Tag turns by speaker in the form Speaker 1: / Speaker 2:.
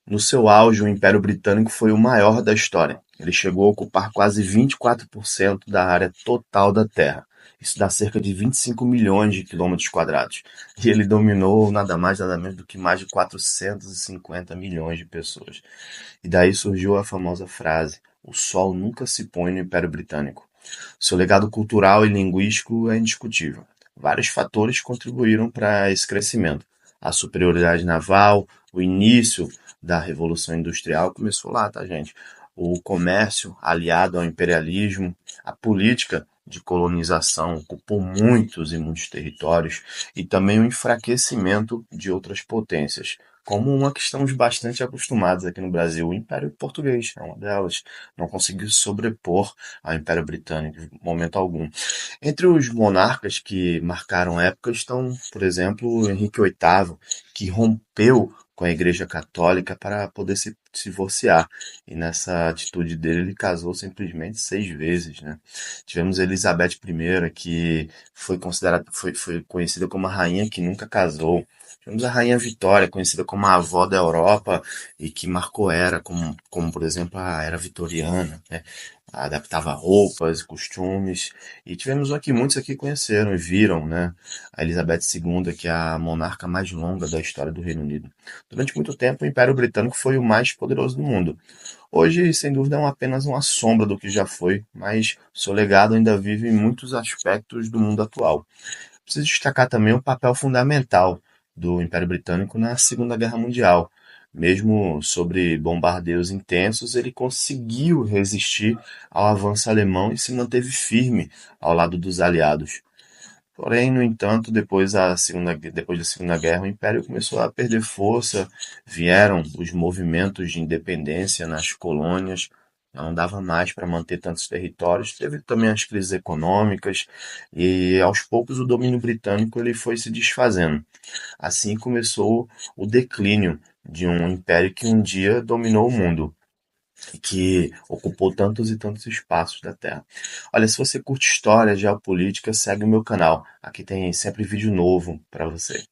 Speaker 1: No seu auge, o Império Britânico foi o maior da história. Ele chegou a ocupar quase 24% da área total da Terra. Isso dá cerca de 25 milhões de quilômetros quadrados. E ele dominou nada mais, nada menos do que mais de 450 milhões de pessoas. E daí surgiu a famosa frase: o sol nunca se põe no Império Britânico. Seu legado cultural e linguístico é indiscutível. Vários fatores contribuíram para esse crescimento. A superioridade naval, o início da Revolução Industrial começou lá, tá, gente? O comércio aliado ao imperialismo, a política de colonização ocupou muitos e muitos territórios e também o enfraquecimento de outras potências, como uma que estamos bastante acostumados aqui no Brasil, o Império Português é uma delas. Não conseguiu se sobrepor ao Império Britânico em momento algum. Entre os monarcas que marcaram época estão, por exemplo, o Henrique VIII, que rompeu com a Igreja Católica para poder se divorciar. E nessa atitude dele, ele casou simplesmente 6 vezes, né? Tivemos Elizabeth I, que foi conhecida como a rainha que nunca casou. Tivemos a Rainha Vitória, conhecida como a avó da Europa e que marcou era, como por exemplo a era vitoriana, né? Adaptava roupas, costumes. E tivemos aqui, muitos aqui conheceram e viram, né? A Elizabeth II, que é a monarca mais longa da história do Reino Unido. Durante muito tempo, o Império Britânico foi o mais poderoso do mundo. Hoje, sem dúvida, é apenas uma sombra do que já foi, mas seu legado ainda vive em muitos aspectos do mundo atual. Preciso destacar também o papel fundamental do Império Britânico na Segunda Guerra Mundial. Mesmo sobre bombardeios intensos, ele conseguiu resistir ao avanço alemão e se manteve firme ao lado dos aliados. Porém, no entanto, depois da Segunda Guerra, o Império começou a perder força, vieram os movimentos de independência nas colônias, não dava mais para manter tantos territórios, teve também as crises econômicas e aos poucos o domínio britânico ele foi se desfazendo. Assim começou o declínio de um império que um dia dominou o mundo e que ocupou tantos e tantos espaços da Terra. Olha, se você curte história, geopolítica, segue o meu canal. Aqui tem sempre vídeo novo para você.